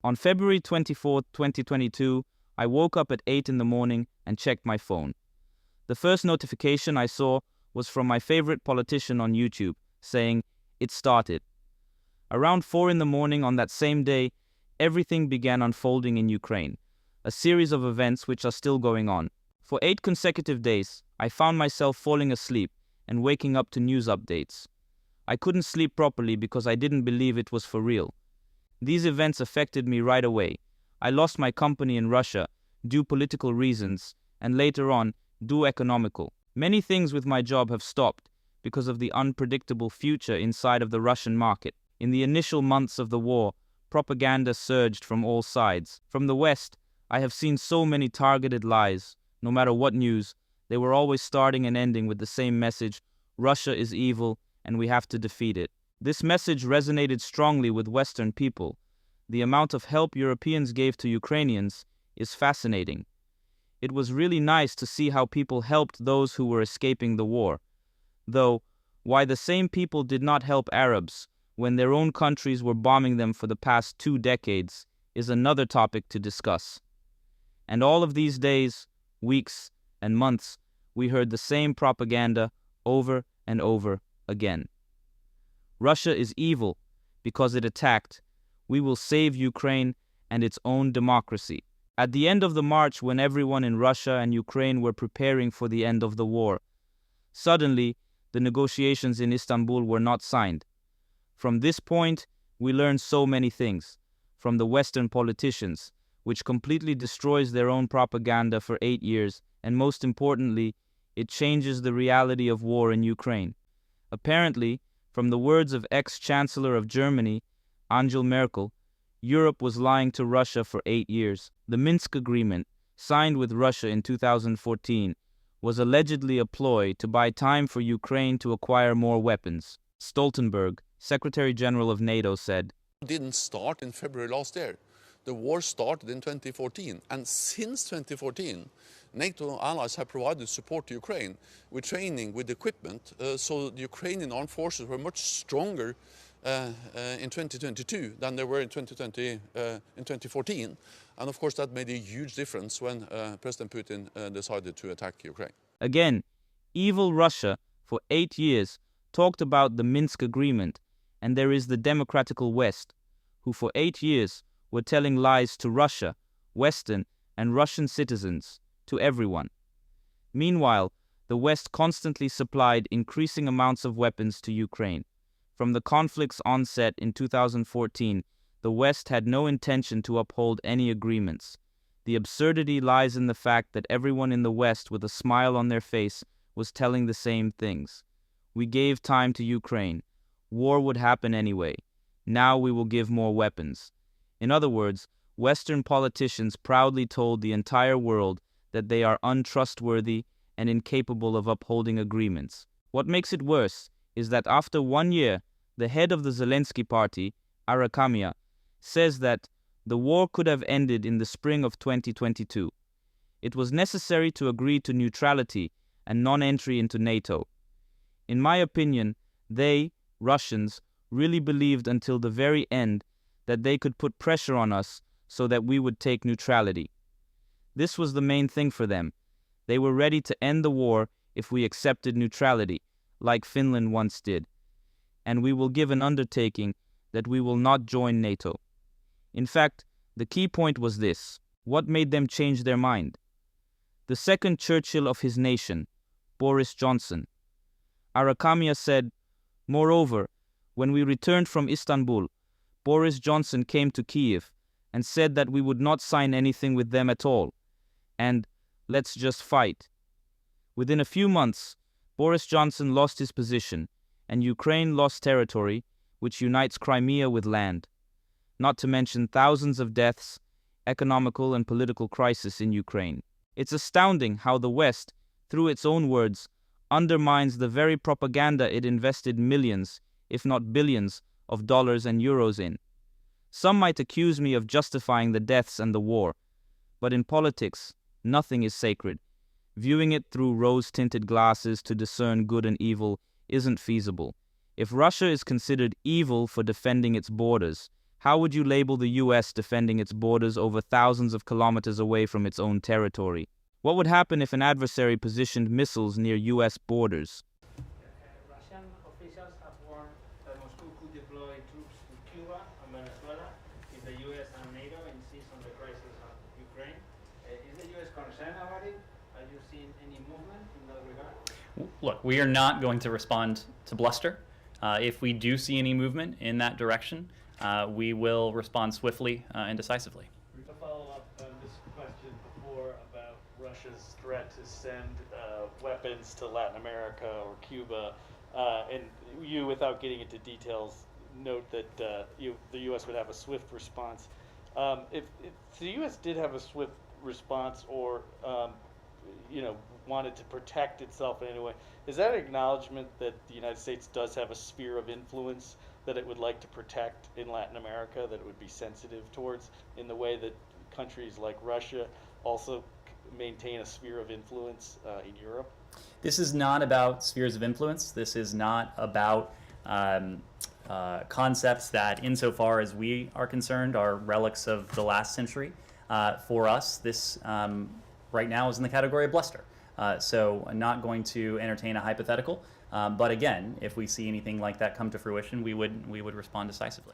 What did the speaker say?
On February 24th, 2022, I woke up at 8 in the morning and checked my phone. The first notification I saw was from my favorite politician on YouTube, saying, "It started." Around 4 in the morning on that same day, everything began unfolding in Ukraine, a series of events which are still going on. For 8 consecutive days, I found myself falling asleep and waking up to news updates. I couldn't sleep properly because I didn't believe it was for real. These events affected me right away. I lost my company in Russia due political reasons, and later on, due economical. Many things with my job have stopped because of the unpredictable future inside of the Russian market. In the initial months of the war, propaganda surged from all sides. From the West, I have seen so many targeted lies. No matter what news, they were always starting and ending with the same message: Russia is evil and we have to defeat it. This message resonated strongly with Western people. The amount of help Europeans gave to Ukrainians is fascinating. It was really nice to see how people helped those who were escaping the war. Though, why the same people did not help Arabs when their own countries were bombing them for the past 2 decades is another topic to discuss. And all of these days, weeks, and months, we heard the same propaganda over and over again. Russia is evil because it attacked. We will save Ukraine and its own democracy. At the end of the march, when everyone in Russia and Ukraine were preparing for the end of the war, suddenly the negotiations in Istanbul were not signed. From this point, we learned so many things from the Western politicians, which completely destroys their own propaganda for 8 years, and most importantly, it changes the reality of war in Ukraine. Apparently, from the words of ex-Chancellor of Germany, Angela Merkel, Europe was lying to Russia for 8 years. The Minsk Agreement, signed with Russia in 2014, was allegedly a ploy to buy time for Ukraine to acquire more weapons. Stoltenberg, Secretary General of NATO, said, "Didn't start in February last year. The war started in 2014, and since 2014, NATO allies have provided support to Ukraine with training, with equipment, so the Ukrainian armed forces were much stronger in 2022 than they were in 2014. And of course that made a huge difference when President Putin decided to attack Ukraine. Again, evil Russia for 8 years talked about the Minsk Agreement, and there is the democratical West, who for 8 years were telling lies to Russia, Western and Russian citizens, to everyone. Meanwhile, the West constantly supplied increasing amounts of weapons to Ukraine. From the conflict's onset in 2014, the West had no intention to uphold any agreements. The absurdity lies in the fact that everyone in the West with a smile on their face was telling the same things. We gave time to Ukraine. War would happen anyway. Now we will give more weapons. In other words, Western politicians proudly told the entire world that they are untrustworthy and incapable of upholding agreements. What makes it worse is that after 1 year, the head of the Zelensky party, Arakhamia, says that the war could have ended in the spring of 2022. It was necessary to agree to neutrality and non-entry into NATO. In my opinion, they, Russians, really believed until the very end that they could put pressure on us so that we would take neutrality. This was the main thing for them. They were ready to end the war if we accepted neutrality, like Finland once did. And we will give an undertaking that we will not join NATO. In fact, the key point was this: what made them change their mind? The second Churchill of his nation, Boris Johnson. Arakhamia said, "Moreover, when we returned from Istanbul, Boris Johnson came to Kiev and said that we would not sign anything with them at all, and let's just fight." Within a few months, Boris Johnson lost his position, and Ukraine lost territory, which unites Crimea with land. Not to mention thousands of deaths, economical and political crisis in Ukraine. It's astounding how the West, through its own words, undermines the very propaganda it invested millions, if not billions, of dollars and euros in. Some might accuse me of justifying the deaths and the war, but in politics, nothing is sacred. Viewing it through rose-tinted glasses to discern good and evil isn't feasible. If Russia is considered evil for defending its borders, How would you label the US defending its borders over thousands of kilometers away from its own territory? What would happen if an adversary positioned missiles near US borders? Russian officials have warned that Moscow could deploy troops to Cuba and Venezuela if the U.S. and NATO insist on the crisis of Ukraine. Is the U.S. concerned about it? Are you seeing any movement in that regard? Look, we are not going to respond to bluster. If we do see any movement in that direction, we will respond swiftly and decisively. To follow up on this question before about Russia's threat to send weapons to Latin America or Cuba, and you, without getting into details, note that the U.S. would have a swift response. If the U.S. did have a swift response, or wanted to protect itself in any way, is that an acknowledgement that the United States does have a sphere of influence that it would like to protect in Latin America, that it would be sensitive towards, in the way that countries like Russia also maintain a sphere of influence in Europe? This is not about spheres of influence. This is not about concepts that, insofar as we are concerned, are relics of the last century. For us, this right now is in the category of bluster. So I'm not going to entertain a hypothetical. But again, if we see anything like that come to fruition, we would respond decisively.